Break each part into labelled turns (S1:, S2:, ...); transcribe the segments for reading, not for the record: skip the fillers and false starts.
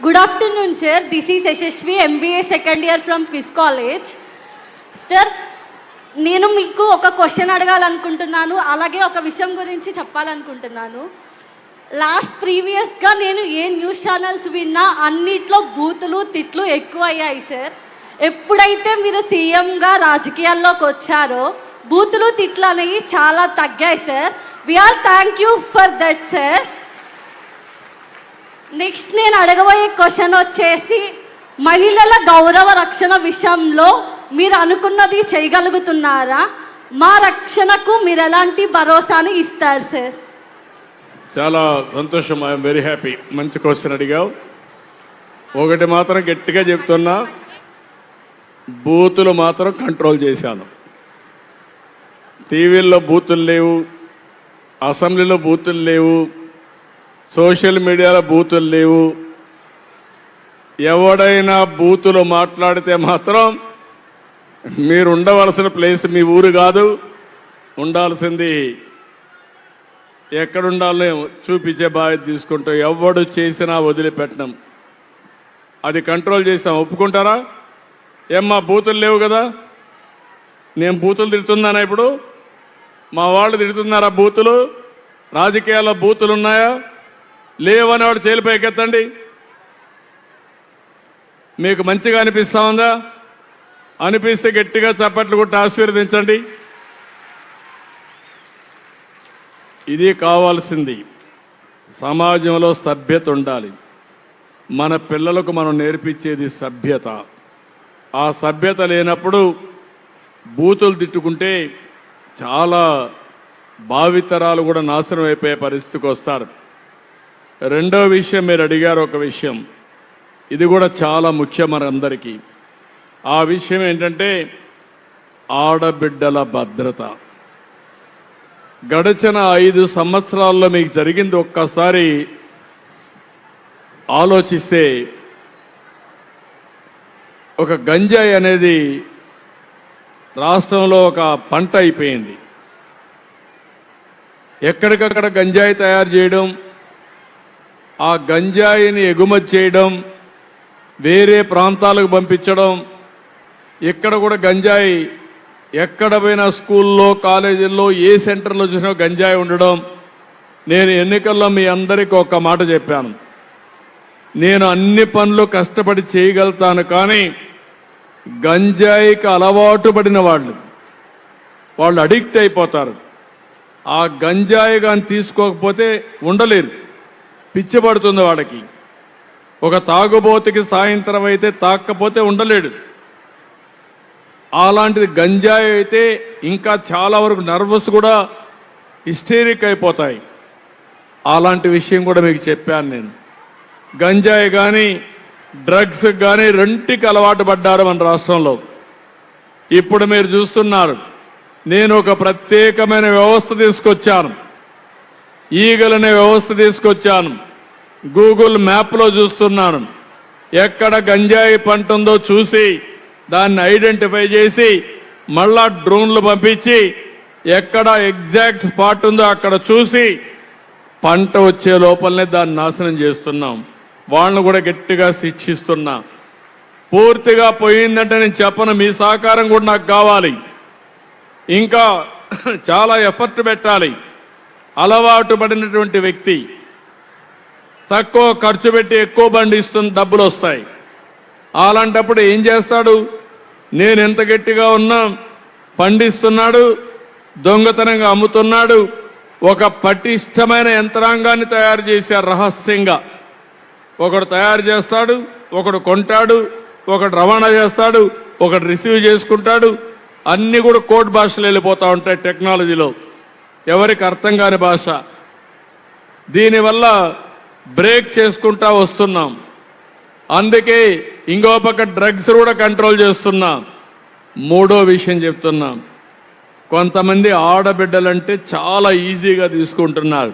S1: Good afternoon, sir. This is Yashashvi, MBA second year from Fisk College. Sir, నేను మీకు ఒక question అడగాలనుకుంటున్నాను, అలాగే ఒక విషయం గురించి చెప్పాలనుకుంటున్నాను. ప్రీవియస్గా నేను ఏ న్యూస్ ఛానల్స్ విన్నా అన్నిట్లో బూతులు తిట్లు ఎక్కువ అయ్యాయి సార్. ఎప్పుడైతే మీరు సీఎంగా రాజకీయాల్లోకి వచ్చారో బూతులు తిట్లు అనేవి చాలా తగ్గాయి sir. We are thank you for that sir. Next నేను అడగబోయే క్వశ్చన్ వచ్చేసి, మహిళల గౌరవ రక్షణ విషయంలో మీరు అనుకున్నది చేయగలుగుతున్నారా? మా రక్షణకు మీరు ఎలాంటి భరోసాను ఇస్తారు సార్?
S2: చాలా సంతోషం, ఐఎమ్ వెరీ హ్యాపీ. మంచి క్వశ్చన్ అడిగావు. ఒకటి మాత్రం గట్టిగా చెప్తున్నా, బూతులు మాత్రం కంట్రోల్ చేశాను. టీవీల్లో బూతులు లేవు, అసెంబ్లీలో బూతులు లేవు, సోషల్ మీడియాలో బూతులు లేవు. ఎవడైనా బూతులు మాట్లాడితే మాత్రం మీరు ఉండవలసిన ప్లేస్ మీ ఊరు కాదు, ఉండాల్సింది ఎక్కడుండాలో చూపించే బాధ్యత తీసుకుంటాం. ఎవడు చేసినా వదిలిపెట్టడం, అది కంట్రోల్ చేసాం. ఒప్పుకుంటారా? ఏమ్మా బూతులు లేవు కదా? నేను బూతులు తిడుతున్నానా? ఇప్పుడు మా వాళ్ళు తిడుతున్నారా బూతులు? రాజకీయాల్లో బూతులు ఉన్నాయా? లేవని వాడు చేలిపైకెత్తండి. మీకు మంచిగా అనిపిస్తా ఉందా? అనిపిస్తే గట్టిగా చప్పట్లు కొట్టి ఆశీర్వదించండి. ఇది కావాల్సింది. సమాజంలో సభ్యత ఉండాలి. మన పిల్లలకు మనం నేర్పించేది సభ్యత. ఆ సభ్యత లేనప్పుడు బూతులు తిట్టుకుంటే చాలా భావితరాలు కూడా నాశనం అయిపోయే పరిస్థితికి వస్తారు. రెండో విషయం మీరు అడిగారు, ఒక విషయం, ఇది కూడా చాలా ముఖ్యం మనందరికీ. ఆ విషయం ఏంటంటే ఆడబిడ్డల భద్రత. గడిచిన 5 సంవత్సరాల్లో మీకు జరిగింది ఒక్కసారి ఆలోచిస్తే, ఒక గంజాయి అనేది రాష్ట్రంలో ఒక పంట అయిపోయింది. ఎక్కడికక్కడ గంజాయి తయారు చేయడం, ఆ గంజాయిని ఎగుమతి చేయడం, వేరే ప్రాంతాలకు పంపించడం. ఇక్కడ కూడా గంజాయి ఎక్కడ పోయినా స్కూల్లో, కాలేజీల్లో, ఏ సెంటర్లో చూసినా గంజాయి ఉండడం. నేను ఎన్నికల్లో మీ అందరికీ ఒక మాట చెప్పాను, నేను అన్ని పనులు కష్టపడి చేయగలుగుతాను, కానీ గంజాయికి అలవాటు పడిన వాళ్ళు అడిక్ట్ అయిపోతారు. ఆ గంజాయి కానీ తీసుకోకపోతే ఉండలేరు, పిచ్చి పడుతుంది వాడికి. ఒక తాగుబోతుకి సాయంత్రం అయితే తాకపోతే ఉండలేడు. అలాంటిది గంజాయి అయితే ఇంకా చాలా వరకు నర్వస్ కూడా హిస్టేరిక్ అయిపోతాయి. అలాంటి విషయం కూడా మీకు చెప్పాను నేను. గంజాయి కానీ డ్రగ్స్ కానీ రెంటికి అలవాటు పడ్డారు మన రాష్ట్రంలో. ఇప్పుడు మీరు చూస్తున్నారు, నేను ఒక ప్రత్యేకమైన వ్యవస్థ తీసుకొచ్చాను, ఈగలనే వ్యవస్థ తీసుకొచ్చాను. గూగుల్ మ్యాప్లో చూస్తున్నాను, ఎక్కడ గంజాయి పంట ఉందో చూసి దాన్ని ఐడెంటిఫై చేసి మళ్ళా డ్రోన్లు పంపించి ఎక్కడ ఎగ్జాక్ట్ స్పాట్ ఉందో అక్కడ చూసి పంట వచ్చే లోపలనే దాన్ని నాశనం చేస్తున్నాం. వాళ్ళను కూడా గట్టిగా శిక్షిస్తున్నా. పూర్తిగా పోయిందంటే నేను చెప్పను, మీ సహకారం కూడా నాకు కావాలి. ఇంకా చాలా ఎఫర్ట్ పెట్టాలి. అలవాటు పడినటువంటి వ్యక్తి తక్కువ ఖర్చు పెట్టి ఎక్కువ బండి ఇస్తున్న డబ్బులు వస్తాయి. అలాంటప్పుడు ఏం చేస్తాడు? నేను ఎంత గట్టిగా ఉన్నా పండిస్తున్నాడు, దొంగతనంగా అమ్ముతున్నాడు. ఒక పటిష్టమైన యంత్రాంగాన్ని తయారు చేశారు రహస్యంగా. ఒకడు తయారు చేస్తాడు, ఒకడు కొంటాడు, ఒకడు రవాణా చేస్తాడు, ఒకడు రిసీవ్ చేసుకుంటాడు. అన్ని కూడా కోడ్ భాషలు వెళ్ళిపోతా ఉంటాయి టెక్నాలజీలో, ఎవరికి అర్థం కాని భాష. దీనివల్ల బ్రేక్ చేసుకుంటా వస్తున్నాం. అందుకే ఇంకో పక్క డ్రగ్స్ కూడా కంట్రోల్ చేస్తున్నాం. మూడో విషయం చెప్తున్నాం, కొంతమంది ఆడబిడ్డలంటే చాలా ఈజీగా తీసుకుంటున్నారు,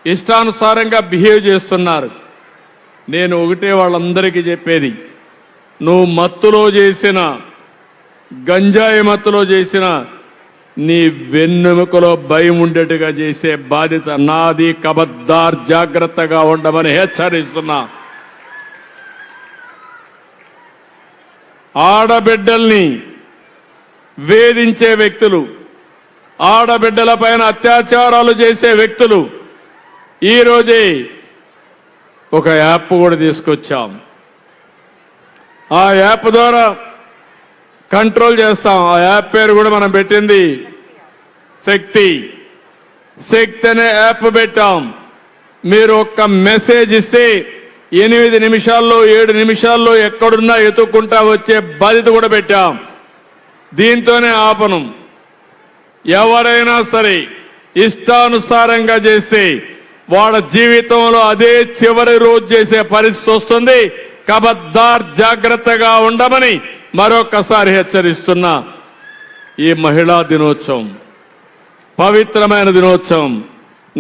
S2: ఇష్టానుసారంగా బిహేవ్ చేస్తున్నారు. నేను ఒకటే వాళ్ళందరికీ చెప్పేది, నువ్వు మత్తులో చేసిన, గంజాయి మత్తులో చేసిన, నీ వెన్నెముకలో భయం ఉండేట్టుగా చేసే బాధ్యత నాది. కబద్దార్, జాగ్రత్తగా ఉండమని హెచ్చరిస్తున్నా. ఆడబిడ్డల్ని వేధించే వ్యక్తులు, ఆడబిడ్డల పైన అత్యాచారాలు చేసే వ్యక్తులు ఈరోజే ఒక యాప్ కూడా తీసుకొచ్చాం. ఆ యాప్ ద్వారా కంట్రోల్ చేస్తాం. ఆ యాప్ పేరు కూడా మనం పెట్టింది శక్తి. శక్తి అనే యాప్ పెట్టాం. మీరు ఒక్క మెసేజ్ ఇస్తే 8 నిమిషాల్లో 7 నిమిషాల్లో ఎక్కడున్నా ఎత్తుక్కుంటా వచ్చే బాధ్యత కూడా పెట్టాం. దీంతోనే ఆపనం. ఎవరైనా సరే ఇష్టానుసారంగా చేస్తే వాళ్ళ జీవితంలో అదే చివరి రోజు చేసే పరిస్థితి వస్తుంది. ఖబర్దార్, జాగ్రత్తగా ఉండమని మరొకసారి హెచ్చరిస్తున్నా. ఈ మహిళా దినోత్సవం పవిత్రమైన దినోత్సవం.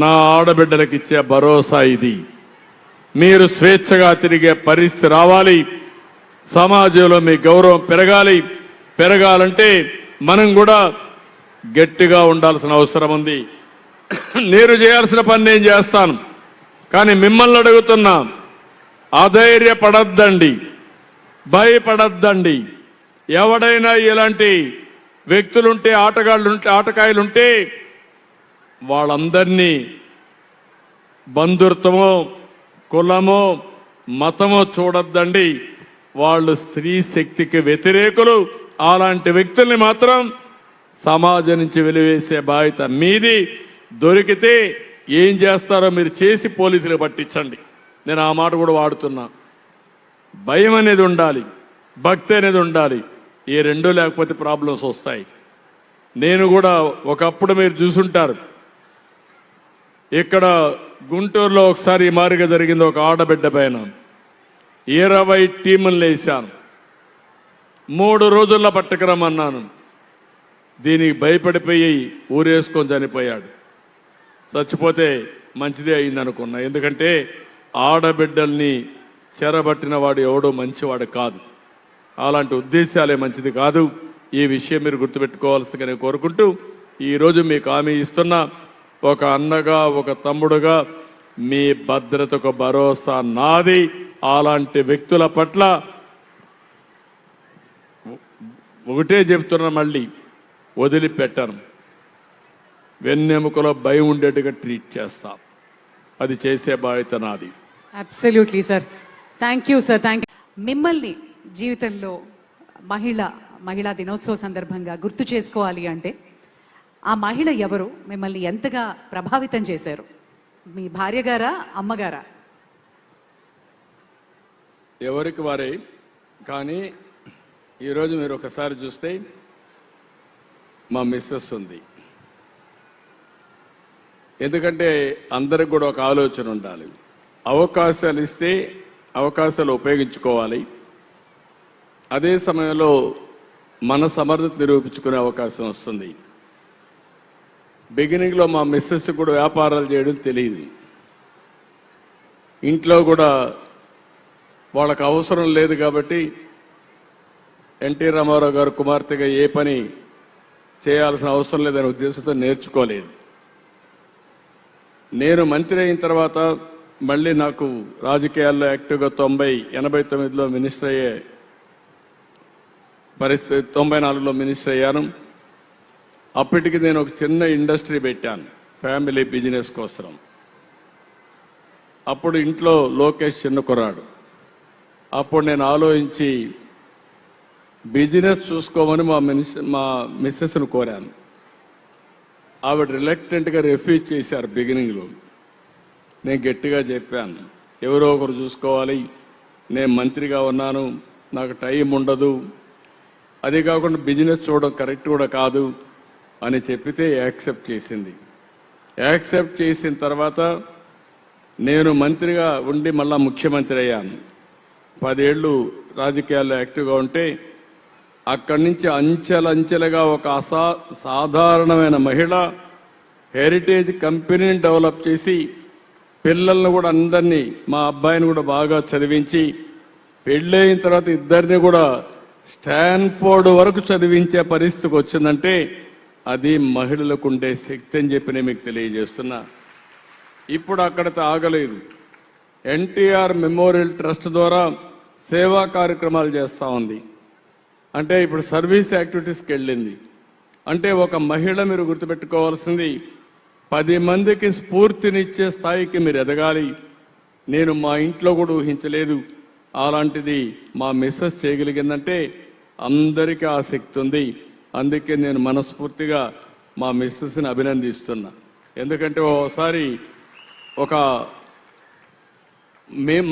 S2: నా ఆడబిడ్డలకు ఇచ్చే భరోసా ఇది. మీరు స్వేచ్ఛగా తిరిగే పరిస్థితి రావాలి. సమాజంలో మీ గౌరవం పెరగాలి. పెరగాలంటే మనం కూడా గట్టిగా ఉండాల్సిన అవసరం ఉంది. నేను చేయాల్సిన పని నేను చేస్తాను. కానీ మిమ్మల్ని అడుగుతున్నా, అధైర్యపడద్దండి, భయపడద్దండి. ఎవడైనా ఇలాంటి వ్యక్తులుంటే, ఆటకాయలుంటే వాళ్ళందరినీ బంధుత్వమో కులమో మతమో చూడొద్దండి. వాళ్ళు స్త్రీ శక్తికి వ్యతిరేకులు. అలాంటి వ్యక్తుల్ని మాత్రం సమాజం నుంచి వెలివేసే బాధ్యత మీది. దొరికితే ఏం చేస్తారో మీరు చేసి పోలీసులు పట్టించండి. నేను ఆ మాట కూడా వాడుతున్నా. భయం అనేది ఉండాలి, భక్తి అనేది ఉండాలి. ఈ రెండూ లేకపోతే ప్రాబ్లమ్స్ వస్తాయి. నేను కూడా ఒకప్పుడు మీరు చూసుంటారు, ఇక్కడ గుంటూరులో ఒకసారి ఈ మారిగా జరిగింది. ఒక ఆడబిడ్డ పైన 20 టీములు వేశాను. 3 రోజుల్లో పట్టుకురమ్మన్నాను. దీనికి భయపడిపోయి ఊరేసుకొని చనిపోయాడు. చచ్చిపోతే మంచిదే అయింది అనుకున్నా. ఎందుకంటే ఆడబిడ్డల్ని చెరబట్టిన వాడు ఎవడో మంచివాడు కాదు. అలాంటి ఉద్దేశాలే మంచిది కాదు. ఈ విషయం మీరు గుర్తుపెట్టుకోవాల్సిందిగా నేను కోరుకుంటూ, ఈరోజు మీకు హామీ ఇస్తున్నా, ఒక అన్నగా ఒక తమ్ముడుగా మీ భద్రతకు భరోసా నాది. అలాంటి వ్యక్తుల పట్ల ఒకటే చెప్తున్నా, మళ్ళీ వదిలిపెట్టను. వెన్నెముకలో భయం ఉండేట్టుగా ట్రీట్ చేస్తాం. అది చేసే బాధ్యత నాది.
S3: Absolutely sir. Thank you sir. Thank you. మిమ్మల్ని జీవితంలో మహిళా దినోత్సవ సందర్భంగా గుర్తు చేసుకోవాలి అంటే ఆ మహిళ ఎవరు, మిమ్మల్ని ఎంతగా ప్రభావితం చేశారు? మీ భార్య గారా, అమ్మగారా?
S2: ఎవరికి వారే. కానీ ఈరోజు మీరు ఒకసారి చూస్తే మా మిస్సెస్ ఉంది. ఎందుకంటే అందరికి కూడా ఒక ఆలోచన ఉండాలి. అవకాశాలు ఇస్తే అవకాశాలు ఉపయోగించుకోవాలి. అదే సమయంలో మన సమర్థత నిరూపించుకునే అవకాశం వస్తుంది. బిగినింగ్లో మా మిస్సెస్ కూడా వ్యాపారాలు చేయడం తెలియదు. ఇంట్లో కూడా వాళ్ళకు అవసరం లేదు కాబట్టి ఎన్టీ రామారావు గారు కుమార్తెగా ఏ పని చేయాల్సిన అవసరం లేదనే ఉద్దేశంతో నేర్చుకోలేదు. నేను మంత్రి అయిన తర్వాత మళ్ళీ నాకు రాజకీయాల్లో యాక్టివ్గా 89లో మినిస్టర్ అయ్యే పరిస్థితి, 94లో మినిస్టర్ అయ్యాను. అప్పటికి నేను ఒక చిన్న ఇండస్ట్రీ పెట్టాను ఫ్యామిలీ బిజినెస్ కోసం. అప్పుడు ఇంట్లో లోకేష్ చిన్న కుర్రాడు. అప్పుడు నేను ఆలోచించి బిజినెస్ చూసుకోమని మా మిస్సెస్ను కోరాను. ఆవిడ రిలక్టెంట్గా రిఫ్యూజ్ చేశారు బిగినింగ్లో. నేను గట్టిగా చెప్పాను, ఎవరో ఒకరు చూసుకోవాలి, నేను మంత్రిగా ఉన్నాను, నాకు టైం ఉండదు, అది కాకుండా బిజినెస్ చూడడం కరెక్ట్ కూడా కాదు అని చెప్పితే యాక్సెప్ట్ చేసింది. యాక్సెప్ట్ చేసిన తర్వాత నేను మంత్రిగా ఉండి మళ్ళా ముఖ్యమంత్రి అయ్యాను. 10 ఏళ్ళు రాజకీయాల్లో యాక్టివ్గా ఉంటే అక్కడి నుంచి అంచెలంచెలుగా ఒక సాధారణమైన మహిళ హెరిటేజ్ కంపెనీని డెవలప్ చేసి పిల్లల్ని కూడా అందరినీ, మా అబ్బాయిని కూడా బాగా చదివించి పెళ్ళైన తర్వాత ఇద్దరిని కూడా స్టాన్ఫోర్డ్ వరకు చదివించే పరిస్థితికి వచ్చిందంటే అది మహిళలకు ఉండే శక్తి అని చెప్పి నేను మీకు తెలియజేస్తున్నా. ఇప్పుడు అక్కడితో ఆగలేదు. ఎన్టీఆర్ మెమోరియల్ ట్రస్ట్ ద్వారా సేవా కార్యక్రమాలు చేస్తూ ఉంది. అంటే ఇప్పుడు సర్వీస్ యాక్టివిటీస్కి వెళ్ళింది. అంటే ఒక మహిళ మీరు గుర్తుపెట్టుకోవాల్సింది 10 మందికి స్ఫూర్తినిచ్చే స్థాయికి మీరు ఎదగాలి. నేను మా ఇంట్లో కూడా ఊహించలేదు. అలాంటిది మా మిస్సెస్ చేయగలిగిందంటే అందరికీ ఆ శక్తి ఉంది. అందుకే నేను మనస్ఫూర్తిగా మా మిస్సెస్ని అభినందిస్తున్నా. ఎందుకంటే ఓసారి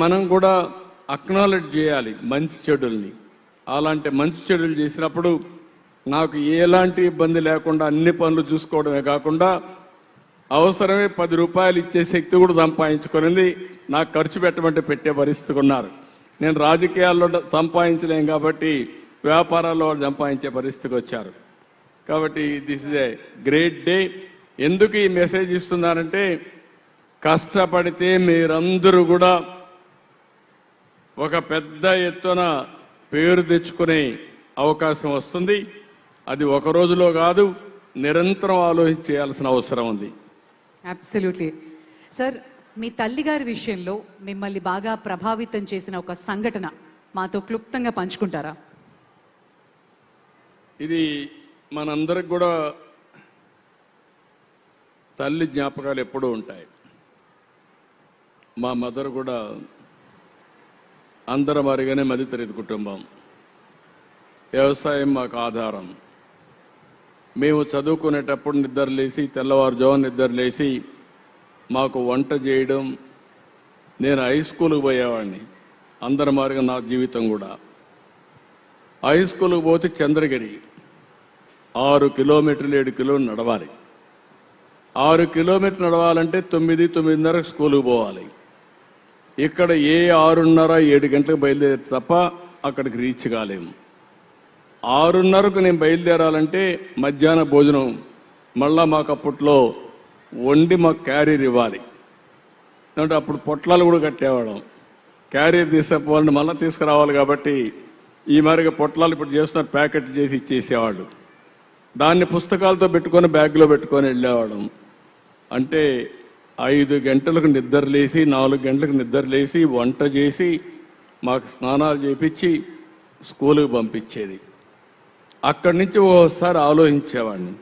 S2: మనం కూడా అక్నాలెడ్జ్ చేయాలి మంచి చెడుల్ని. అలాంటి మంచి చెడులు చేసినప్పుడు నాకు ఎలాంటి ఇబ్బంది లేకుండా అన్ని పనులు చూసుకోవడమే కాకుండా అవసరమే 10 రూపాయలు ఇచ్చే శక్తి కూడా సంపాదించుకునింది. నాకు ఖర్చు పెట్టమంటే పెట్టే పరిస్థితి ఉన్నారు. నేను రాజకీయాల్లో సంపాదించలేం కాబట్టి వ్యాపారాల్లో సంపాదించే పరిస్థితికి వచ్చారు. కాబట్టి this is a great day. ఎందుకు ఈ మెసేజ్ ఇస్తున్నారంటే కష్టపడితే మీరందరూ కూడా ఒక పెద్ద ఎత్తున పేరు తెచ్చుకునే అవకాశం వస్తుంది. అది ఒక రోజులో కాదు, నిరంతరం ఆలోచించాల్సిన అవసరం ఉంది.
S3: Absolutely sir. మీ తల్లి గారి విషయంలో మిమ్మల్ని బాగా ప్రభావితం చేసిన ఒక సంఘటన మాతో క్లుప్తంగా పంచుకుంటారా?
S2: ఇది మనందరికి కూడా తల్లి జ్ఞాపకాలు ఎప్పుడూ ఉంటాయి. మా మదర్ కూడా అందరం అరిగానే మధ్యతరగతి కుటుంబం. వ్యవసాయం మాకు ఆధారం. మేము చదువుకునేటప్పుడు నిద్రలేసి తెల్లవారుజామున నిద్రలేసి మాకు వంట చేయడం. నేను హై స్కూల్కి పోయేవాడిని. అందరి మారిగా నా జీవితం కూడా. హై స్కూల్కి పోతే చంద్రగిరి 6 కిలోమీటర్లు 7 కిలోమీటర్లు నడవాలి. 6 కిలోమీటర్లు నడవాలంటే 9-9:30 స్కూల్కి పోవాలి. ఇక్కడ 6:30-7 గంటలకు బయలుదేరి తప్ప అక్కడికి రీచ్ కాలేము. 6:30కు నేను బయలుదేరాలంటే మధ్యాహ్న భోజనం మళ్ళా మాకు అప్పట్లో వండి మాకు క్యారియర్ ఇవ్వాలి. అంటే అప్పుడు పొట్లాలు కూడా కట్టేవాళ్ళం. క్యారియర్ తీసుకుపోవాలంటే మళ్ళీ తీసుకురావాలి కాబట్టి ఈ మరిగా పొట్లాలు ఇప్పుడు చేస్తున్న ప్యాకెట్ చేసి ఇచ్చేసేవాళ్ళు. దాన్ని పుస్తకాలతో పెట్టుకొని బ్యాగ్లో పెట్టుకొని వెళ్ళేవాళ్ళం. అంటే 5 గంటలకు నిద్రలేసి 4 గంటలకు నిద్రలేసి వంట చేసి మాకు స్నానాలు చేపించి స్కూలుకి పంపించేది. అక్కడి నుంచి ఓసారి ఆలోచించేవాడిని,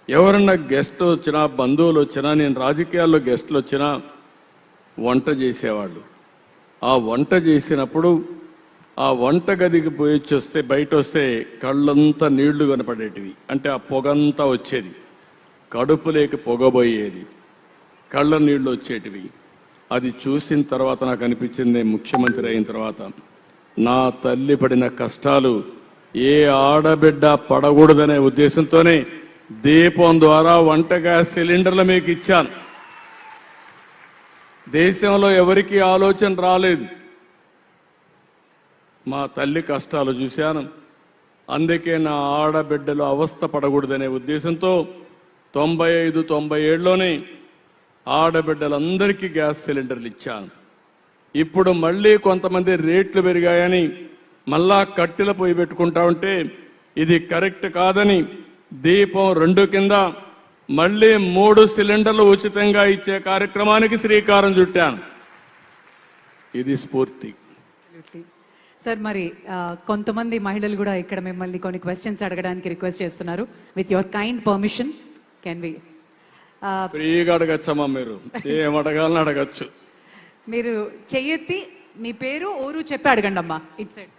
S2: ఎవరన్నా గెస్ట్ వచ్చినా బంధువులు వచ్చినా, నేను రాజకీయాల్లో గెస్టులు వచ్చినా వంట చేసేవాళ్ళు. ఆ వంట చేసినప్పుడు ఆ వంట గదికి పోయి వస్తే బయట వస్తే కళ్ళంతా నీళ్లు కనపడేటివి. అంటే ఆ పొగంతా వచ్చేది, కడుపులోకి పొగబోయేది, కళ్ళ నీళ్లు వచ్చేటివి. అది చూసిన తర్వాత నాకు అనిపించింది, ముఖ్యమంత్రి అయిన తర్వాత నా తల్లి పడిన కష్టాలు ఏ ఆడబిడ్డ పడకూడదనే ఉద్దేశంతోనే దీపం ద్వారా వంట గ్యాస్ సిలిండర్లు మీకు ఇచ్చాను. దేశంలో ఎవరికీ ఆలోచన రాలేదు. మా తల్లి కష్టాలు చూశాను. అందుకే నా ఆడబిడ్డలు అవస్థ పడకూడదనే ఉద్దేశంతో 95-97లోనే ఆడబిడ్డలందరికీ గ్యాస్ సిలిండర్లు ఇచ్చాను. ఇప్పుడు మళ్ళీ కొంతమంది రేట్లు పెరిగాయని మళ్ళా కట్టెల పొయ్యి పెట్టుకుంటా ఉంటే ఇది కరెక్ట్ కాదని దీపం 2 కింద మళ్ళీ 3 సిలిండర్లు ఉచితంగా ఇచ్చే కార్యక్రమానికి శ్రీకారం చుట్టాను. ఇది స్ఫూర్తి.
S3: సార్, మరి కొంతమంది మహిళలు కూడా ఇక్కడ మిమ్మల్ని కొన్ని క్వశ్చన్స్ అడగడానికి రిక్వెస్ట్ చేస్తున్నారు. With your kind permission can we?
S2: ఫ్రీగా అడగచ్చమ్మా, మీరు ఏం అడగాలని అడగచ్చు.
S3: మీరు చెయ్యెత్తి మీ పేరు ఊరు చెప్పి అడగండి అమ్మా. It side.